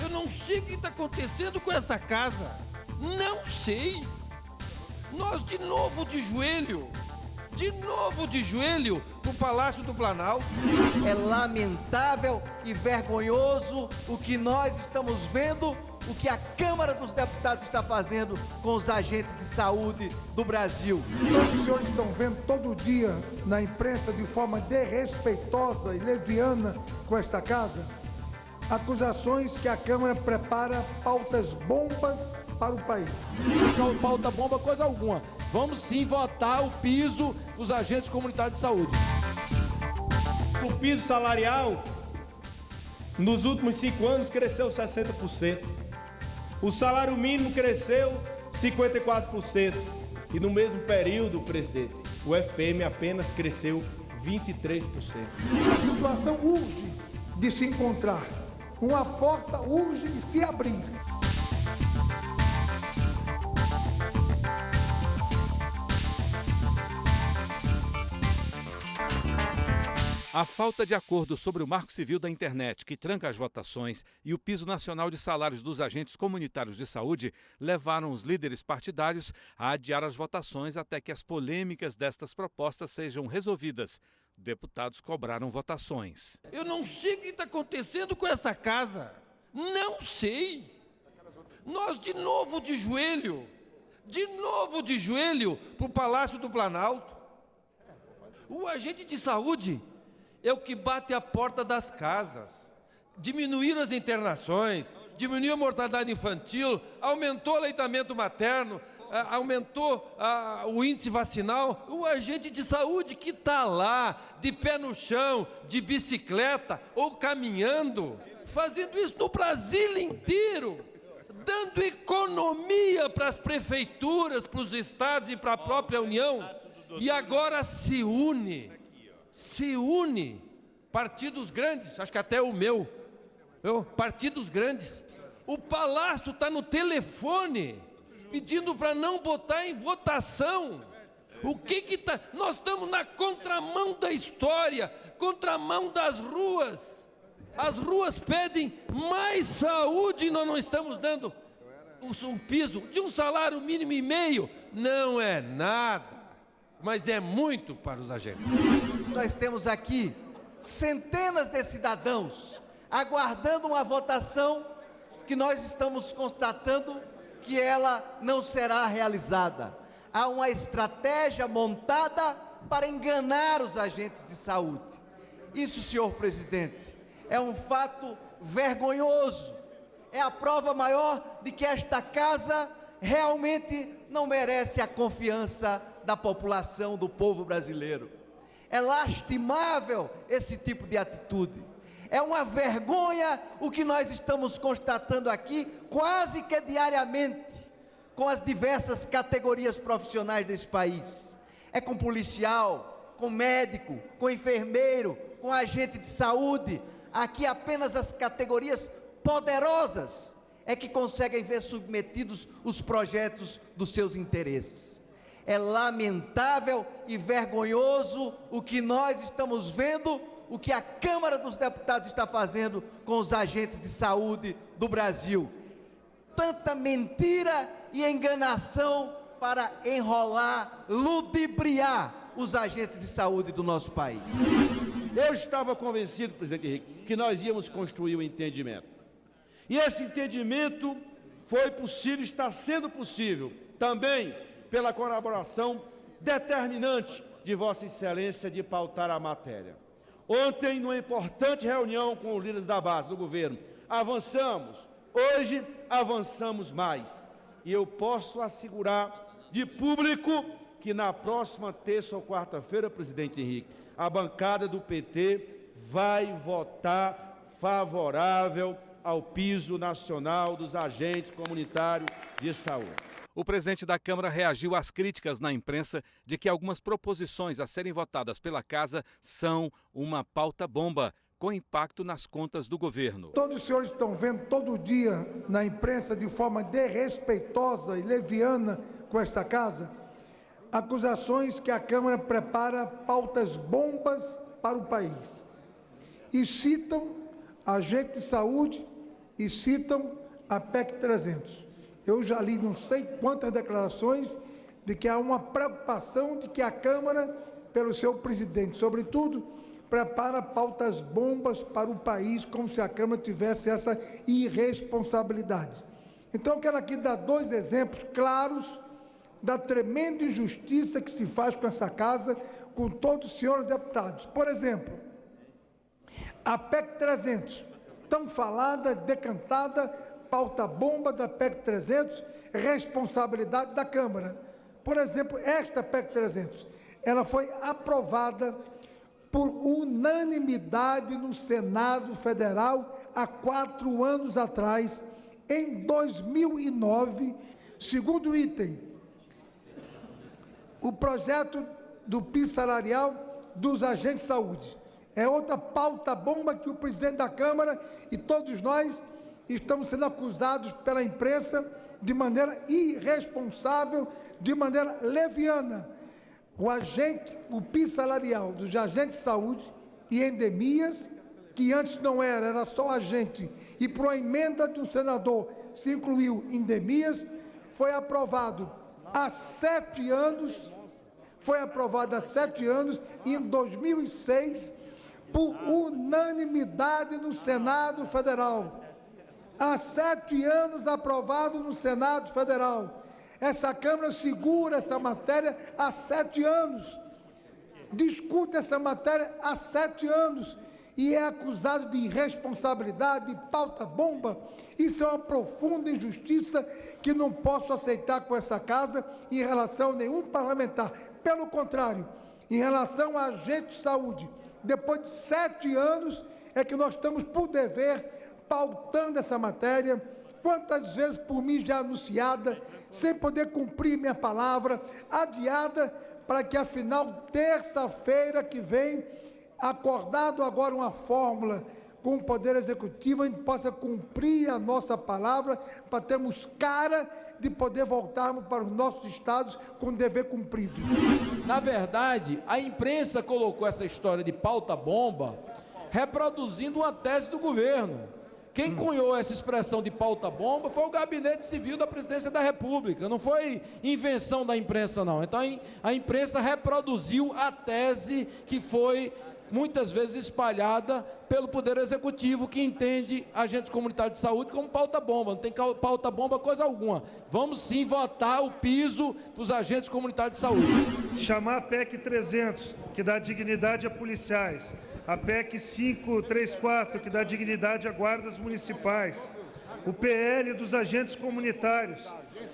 Eu não sei o que está acontecendo com essa casa. Não sei. Nós de novo de joelho pro Palácio do Planalto. É lamentável e vergonhoso o que nós estamos vendo, o que a Câmara dos Deputados está fazendo com os agentes de saúde do Brasil. Todos os senhores estão vendo todo dia na imprensa de forma desrespeitosa e leviana com esta casa, acusações que a Câmara prepara pautas bombas para o país. Não pauta bomba coisa alguma. Vamos sim votar o piso dos agentes comunitários de saúde. O piso salarial, nos últimos 5 anos, cresceu 60%. O salário mínimo cresceu 54%. E no mesmo período, presidente, o FPM apenas cresceu 23%. A situação urge de se encontrar. Uma porta urge de se abrir. A falta de acordo sobre o Marco Civil da Internet, que tranca as votações, e o piso nacional de salários dos agentes comunitários de saúde levaram os líderes partidários a adiar as votações até que as polêmicas destas propostas sejam resolvidas. Deputados cobraram votações. Eu não sei o que está acontecendo com essa casa. Não sei. Nós de novo de joelho pro Palácio do Planalto. O agente de saúde é o que bate a porta das casas. Diminuíram as internações, diminuiu a mortalidade infantil, aumentou o aleitamento materno, aumentou o índice vacinal. O agente de saúde que está lá, de pé no chão, de bicicleta ou caminhando, fazendo isso no Brasil inteiro, dando economia para as prefeituras, para os estados e para a própria União, e agora se une, partidos grandes, acho que até o meu, partidos grandes. O Palácio está no telefone, pedindo para não botar em votação. O que está? Nós estamos na contramão da história, contramão das ruas. As ruas pedem mais saúde e nós não estamos dando um piso de um salário mínimo e meio. Não é nada, mas é muito para os agentes. Nós temos aqui centenas de cidadãos aguardando uma votação que nós estamos constatando que ela não será realizada. Há uma estratégia montada para enganar os agentes de saúde. Isso, senhor presidente, é um fato vergonhoso. É a prova maior de que esta casa realmente não merece a confiança da população, do povo brasileiro. É lastimável esse tipo de atitude. É uma vergonha o que nós estamos constatando aqui, quase que diariamente, com as diversas categorias profissionais desse país. É com policial, com médico, com enfermeiro, com agente de saúde. Aqui apenas as categorias poderosas é que conseguem ver submetidos os projetos dos seus interesses. É lamentável e vergonhoso o que nós estamos vendo, o que a Câmara dos Deputados está fazendo com os agentes de saúde do Brasil. Tanta mentira e enganação para enrolar, ludibriar os agentes de saúde do nosso país. Eu estava convencido, presidente Henrique, que nós íamos construir um entendimento. E esse entendimento foi possível, está sendo possível, também pela colaboração determinante de Vossa Excelência de pautar a matéria. Ontem, numa importante reunião com os líderes da base do governo, avançamos. Hoje, avançamos mais. E eu posso assegurar de público que na próxima terça ou quarta-feira, presidente Henrique, a bancada do PT vai votar favorável ao piso nacional dos agentes comunitários de saúde. O presidente da Câmara reagiu às críticas na imprensa de que algumas proposições a serem votadas pela Casa são uma pauta-bomba, com impacto nas contas do governo. Todos os senhores estão vendo todo dia na imprensa de forma desrespeitosa e leviana com esta casa, acusações que a Câmara prepara pautas bombas para o país. E citam agente de saúde e citam a PEC 300. Eu já li não sei quantas declarações de que há uma preocupação de que a Câmara, pelo seu presidente, sobretudo, prepara pautas bombas para o país, como se a Câmara tivesse essa irresponsabilidade. Então, eu quero aqui dar 2 exemplos claros da tremenda injustiça que se faz com essa casa, com todos os senhores deputados. Por exemplo, a PEC 300, tão falada, decantada, pauta bomba da PEC 300, responsabilidade da Câmara. Por exemplo, esta PEC 300, ela foi aprovada por unanimidade no Senado Federal há 4 anos atrás, em 2009, segundo item, o projeto do piso salarial dos agentes de saúde. É outra pauta bomba que o presidente da Câmara e todos nós estamos sendo acusados pela imprensa de maneira irresponsável, de maneira leviana. O piso salarial dos agentes de saúde e endemias, que antes não era só agente, e por uma emenda do senador se incluiu endemias, foi aprovado há 7 anos, e em 2006, por unanimidade no Senado Federal. Há 7 anos aprovado no Senado Federal. Essa Câmara segura essa matéria há 7 anos, discute essa matéria há 7 anos e é acusado de irresponsabilidade, de pauta bomba. Isso é uma profunda injustiça que não posso aceitar com essa casa em relação a nenhum parlamentar. Pelo contrário, em relação a agente de saúde, depois de 7 anos é que nós estamos por dever pautando essa matéria, quantas vezes por mim já anunciada, sem poder cumprir minha palavra, adiada para que afinal terça-feira que vem, acordado agora uma fórmula com o Poder Executivo, a gente possa cumprir a nossa palavra para termos cara de poder voltarmos para os nossos estados com o dever cumprido. Na verdade, a imprensa colocou essa história de pauta bomba reproduzindo uma tese do governo. Quem cunhou essa expressão de pauta bomba foi o Gabinete Civil da Presidência da República, não foi invenção da imprensa, não. Então, a imprensa reproduziu a tese que foi muitas vezes espalhada pelo Poder Executivo, que entende agentes comunitários de saúde como pauta bomba. Não tem pauta bomba coisa alguma. Vamos sim votar o piso dos agentes comunitários de saúde. Chamar a PEC 300, que dá dignidade a policiais, a PEC 534, que dá dignidade a guardas municipais, o PL dos agentes comunitários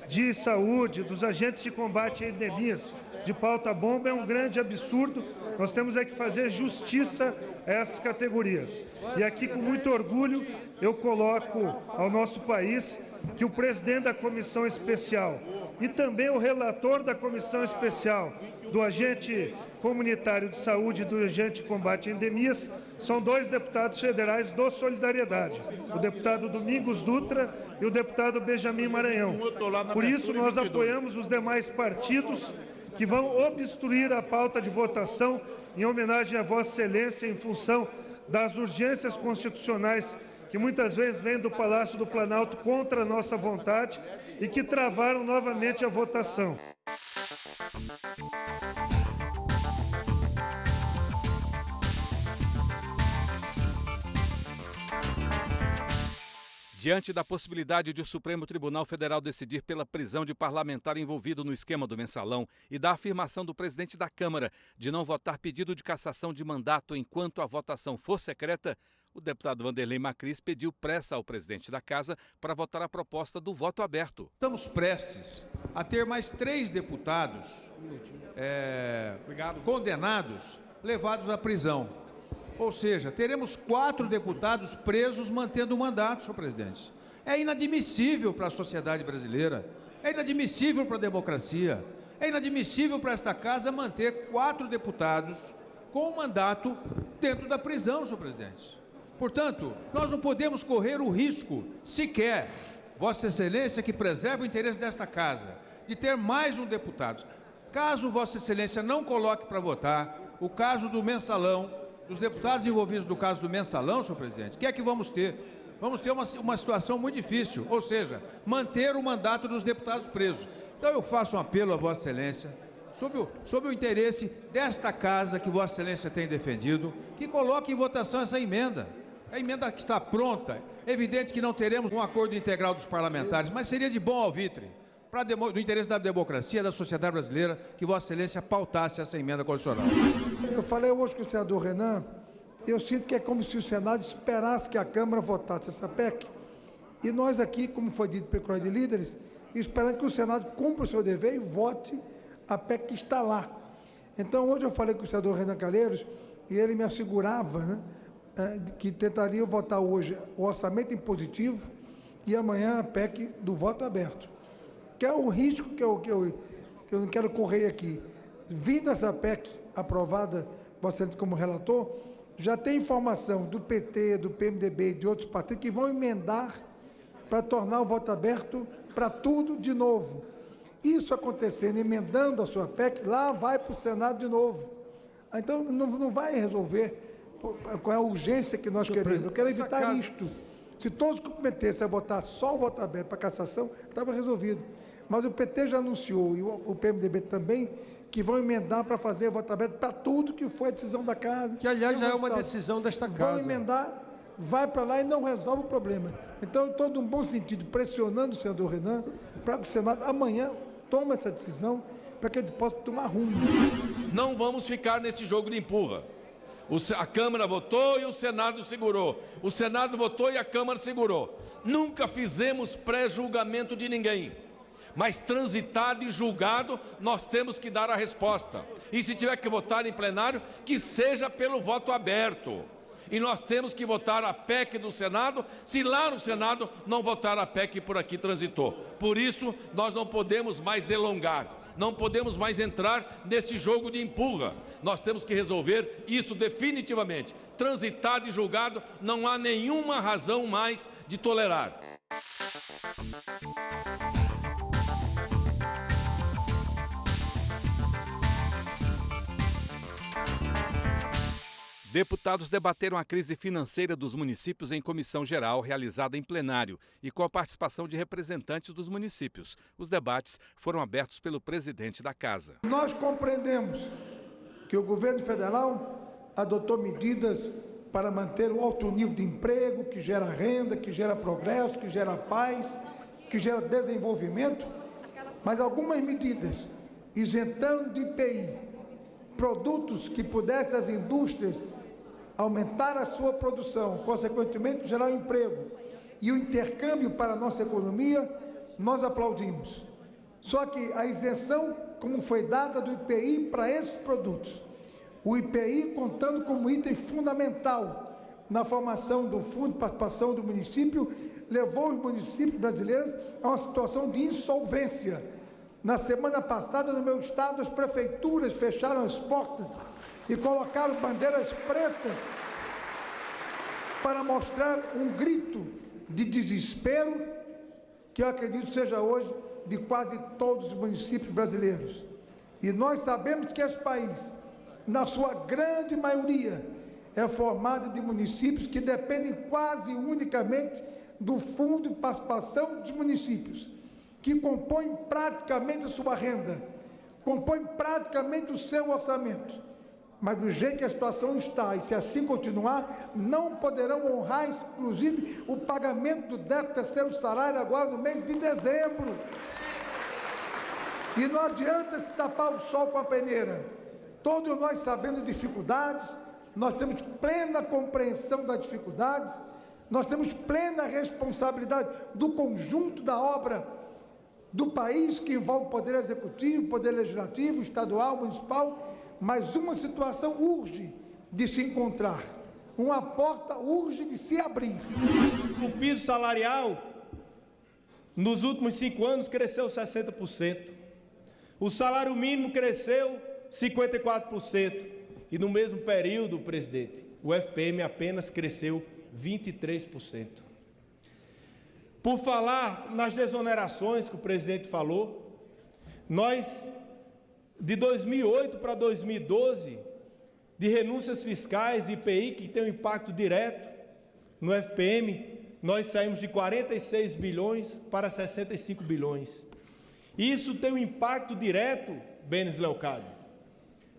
de saúde, dos agentes de combate a endemias, de pauta bomba, é um grande absurdo. Nós temos é que fazer justiça a essas categorias. E aqui, com muito orgulho, eu coloco ao nosso país que o presidente da comissão especial e também o relator da comissão especial do agente comunitário de saúde e do agente de combate a endemias são 2 deputados federais do Solidariedade, o deputado Domingos Dutra e o deputado Benjamin Maranhão. Por isso, nós apoiamos os demais partidos que vão obstruir a pauta de votação em homenagem a Vossa Excelência em função das urgências constitucionais que muitas vezes vêm do Palácio do Planalto contra a nossa vontade e que travaram novamente a votação. Diante da possibilidade de o Supremo Tribunal Federal decidir pela prisão de parlamentar envolvido no esquema do mensalão e da afirmação do presidente da Câmara de não votar pedido de cassação de mandato enquanto a votação for secreta, o deputado Vanderlei Macris pediu pressa ao presidente da Casa para votar a proposta do voto aberto. Estamos prestes a ter mais 3 deputados condenados, levados à prisão. Ou seja, teremos 4 deputados presos mantendo o mandato, senhor presidente. É inadmissível para a sociedade brasileira, é inadmissível para a democracia, é inadmissível para esta casa manter 4 deputados com o mandato dentro da prisão, senhor presidente. Portanto, nós não podemos correr o risco, sequer, Vossa Excelência, que preserva o interesse desta casa, de ter mais um deputado. Caso Vossa Excelência não coloque para votar o caso do mensalão, dos deputados envolvidos no caso do mensalão, senhor presidente, o que é que vamos ter? Vamos ter uma situação muito difícil, ou seja, manter o mandato dos deputados presos. Então eu faço um apelo a Vossa Excelência, sob o interesse desta casa que Vossa Excelência tem defendido, que coloque em votação essa emenda. A emenda que está pronta, é evidente que não teremos um acordo integral dos parlamentares, mas seria de bom alvitre, do interesse da democracia, da sociedade brasileira, que Vossa Excelência pautasse essa emenda constitucional. Eu falei hoje com o senador Renan, eu sinto que é como se o Senado esperasse que a Câmara votasse essa PEC, e nós aqui, como foi dito pelo Colegio de Líderes, esperando que o Senado cumpra o seu dever e vote a PEC que está lá. Então, hoje eu falei com o senador Renan Calheiros, e ele me assegurava, né, que tentaria votar hoje o orçamento impositivo e amanhã a PEC do voto aberto, que é o risco que eu não quero correr aqui. Vindo essa PEC aprovada, você como relator, já tem informação do PT, do PMDB e de outros partidos que vão emendar para tornar o voto aberto para tudo de novo. Isso acontecendo, emendando a sua PEC, lá vai para o Senado de novo. Então, não vai resolver com a urgência que nós queremos. Eu quero evitar isto. Se todos comprometessem a votar só o voto aberto para cassação, estava resolvido. Mas o PT já anunciou, e o PMDB também, que vão emendar para fazer voto aberto para tudo que foi a decisão da casa. Que, aliás, já é uma decisão desta casa. Vão emendar, vai para lá e não resolve o problema. Então, eu estou, num bom sentido, pressionando o senador Renan para que o Senado amanhã tome essa decisão para que ele possa tomar rumo. Não vamos ficar nesse jogo de empurra. A Câmara votou e o Senado segurou. O Senado votou e a Câmara segurou. Nunca fizemos pré-julgamento de ninguém. Mas transitado e julgado, nós temos que dar a resposta. E se tiver que votar em plenário, que seja pelo voto aberto. E nós temos que votar a PEC do Senado, se lá no Senado não votar a PEC que por aqui transitou. Por isso, nós não podemos mais delongar. Não podemos mais entrar neste jogo de empurra. Nós temos que resolver isso definitivamente. Transitado e julgado, não há nenhuma razão mais de tolerar. Deputados debateram a crise financeira dos municípios em comissão geral realizada em plenário e com a participação de representantes dos municípios. Os debates foram abertos pelo presidente da Casa. Nós compreendemos que o governo federal adotou medidas para manter o alto nível de emprego, que gera renda, que gera progresso, que gera paz, que gera desenvolvimento, mas algumas medidas isentando de IPI produtos que pudessem as indústrias aumentar a sua produção, consequentemente gerar emprego e o intercâmbio para a nossa economia, nós aplaudimos. Só que a isenção, como foi dada do IPI para esses produtos, o IPI contando como item fundamental na formação do Fundo de Participação do município, levou os municípios brasileiros a uma situação de insolvência. Na semana passada, no meu estado, as prefeituras fecharam as portas e colocaram bandeiras pretas para mostrar um grito de desespero que eu acredito seja hoje de quase todos os municípios brasileiros. E nós sabemos que esse país, na sua grande maioria, é formado de municípios que dependem quase unicamente do Fundo de Participação dos Municípios, que compõem praticamente a sua renda, compõem praticamente o seu orçamento. Mas do jeito que a situação está, e se assim continuar, não poderão honrar, inclusive, o pagamento do 13º salário agora no mês de dezembro. E não adianta se tapar o sol com a peneira. Todos nós sabemos dificuldades, nós temos plena compreensão das dificuldades, nós temos plena responsabilidade do conjunto da obra do país, que envolve o Poder Executivo, Poder Legislativo, Estadual, Municipal, mas uma situação urge de se encontrar, uma porta urge de se abrir. O piso salarial, nos últimos 5 anos, cresceu 60%. O salário mínimo cresceu 54%. E no mesmo período, presidente, o FPM apenas cresceu 23%. Por falar nas desonerações que o presidente falou, nós de 2008 para 2012, de renúncias fiscais e IPI, que tem um impacto direto no FPM, nós saímos de 46 bilhões para 65 bilhões. Isso tem um impacto direto, Benes Leocádio,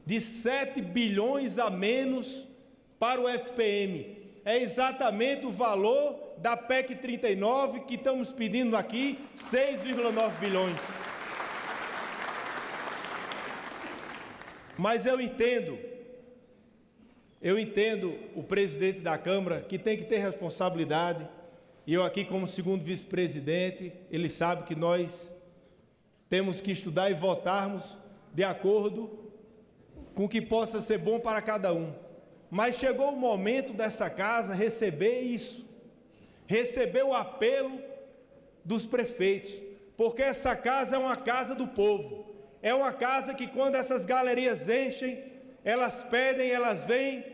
de 7 bilhões a menos para o FPM. É exatamente o valor da PEC 39, que estamos pedindo aqui, 6,9 bilhões. Mas eu entendo o presidente da Câmara, que tem que ter responsabilidade, e eu aqui como segundo vice-presidente, ele sabe que nós temos que estudar e votarmos de acordo com o que possa ser bom para cada um. Mas chegou o momento dessa casa receber isso, receber o apelo dos prefeitos, porque essa casa é uma casa do povo, é uma casa que quando essas galerias enchem, elas pedem, elas vêm,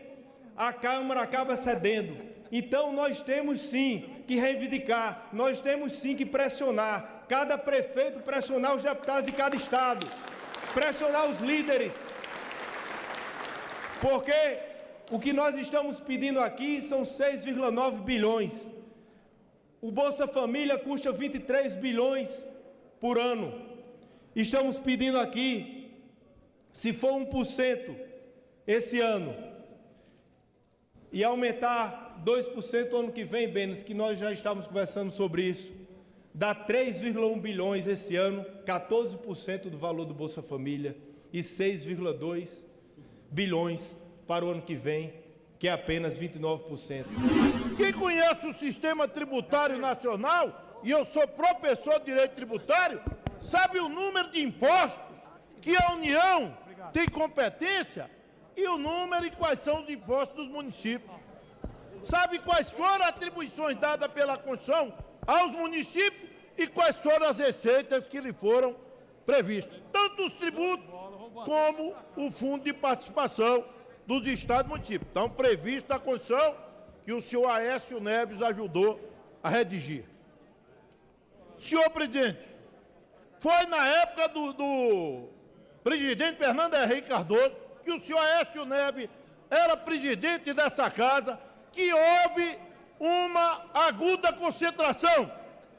a Câmara acaba cedendo. Então nós temos sim que reivindicar, nós temos sim que pressionar, cada prefeito pressionar os deputados de cada estado, pressionar os líderes, porque o que nós estamos pedindo aqui são 6,9 bilhões. O Bolsa Família custa 23 bilhões por ano. Estamos pedindo aqui, se for 1% esse ano, e aumentar 2% ano que vem, Benes, que nós já estávamos conversando sobre isso, dá 3,1 bilhões esse ano, 14% do valor do Bolsa Família, e 6,2 bilhões para o ano que vem, que é apenas 29%. Quem conhece o sistema tributário nacional, e eu sou professor de direito tributário, sabe o número de impostos que a União tem competência e o número e quais são os impostos dos municípios. Sabe quais foram as atribuições dadas pela Constituição aos municípios e quais foram as receitas que lhe foram previstas. Tanto os tributos como o fundo de participação dos estados e municípios. Estão previstos na Constituição que o senhor Aécio Neves ajudou a redigir. Senhor presidente, foi na época do presidente Fernando Henrique Cardoso, que o senhor Aécio Neves era presidente dessa casa, que houve uma aguda concentração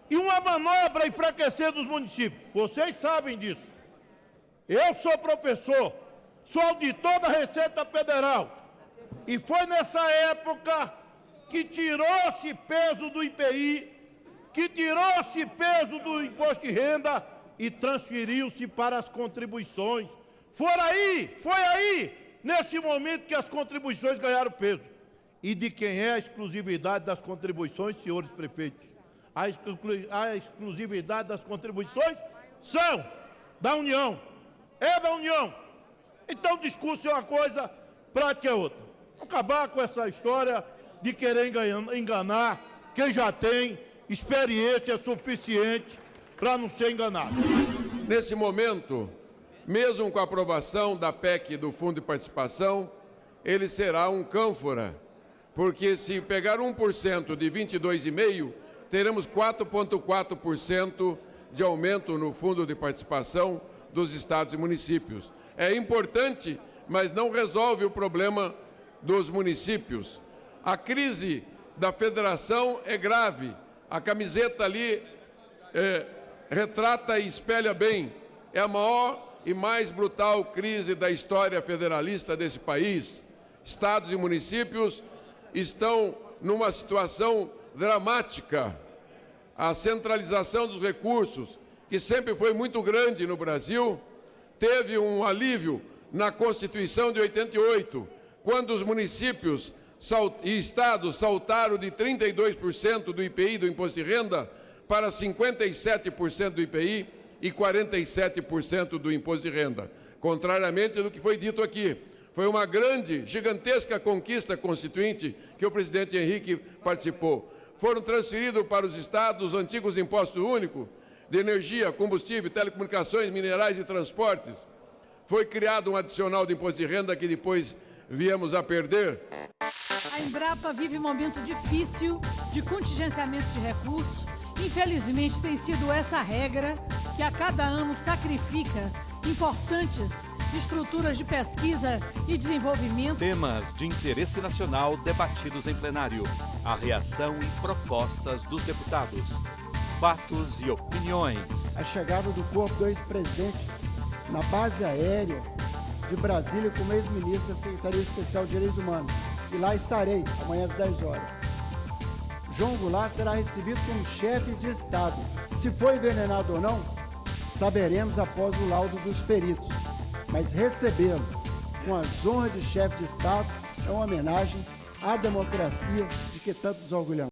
e uma manobra enfraquecendo os municípios. Vocês sabem disso. Eu sou professor, sou auditor da Receita Federal, e foi nessa época que tirou-se peso do IPI, que tirou-se peso do imposto de renda e transferiu-se para as contribuições. Foi aí, nesse momento, que as contribuições ganharam peso. E de quem é a exclusividade das contribuições, senhores prefeitos? A exclusividade das contribuições são da União, é da União. Então, discurso é uma coisa, prática é outra. Vamos acabar com essa história de querer enganar quem já tem experiência suficiente para não ser enganado. Nesse momento, mesmo com a aprovação da PEC do Fundo de Participação, ele será um cânfora, porque se pegar 1% de 22,5%, teremos 4,4% de aumento no Fundo de Participação dos estados e municípios. É importante, mas não resolve o problema dos municípios. A crise da federação é grave. A camiseta ali retrata e espelha bem. É a maior e mais brutal crise da história federalista desse país. Estados e municípios estão numa situação dramática. A centralização dos recursos, que sempre foi muito grande no Brasil, teve um alívio na Constituição de 88, quando os municípios e estados saltaram de 32% do IPI, do Imposto de Renda, para 57% do IPI e 47% do Imposto de Renda, contrariamente do que foi dito aqui. Foi uma grande, gigantesca conquista constituinte que o presidente Henrique participou. Foram transferidos para os estados os antigos impostos únicos de energia, combustível, telecomunicações, minerais e transportes. Foi criado um adicional de imposto de renda que depois viemos a perder. A Embrapa vive um momento difícil de contingenciamento de recursos. Infelizmente, tem sido essa regra que a cada ano sacrifica importantes estruturas de pesquisa e desenvolvimento. Temas de interesse nacional debatidos em plenário. A reação e propostas dos deputados. Fatos e opiniões. A chegada do corpo do ex-presidente na base aérea de Brasília como ex-ministro da Secretaria Especial de Direitos Humanos. E lá estarei, amanhã às 10 horas. João Goulart será recebido como chefe de Estado. Se foi envenenado ou não, saberemos após o laudo dos peritos. Mas recebê-lo com as honras de chefe de Estado é uma homenagem à democracia de que tanto nos orgulhamos.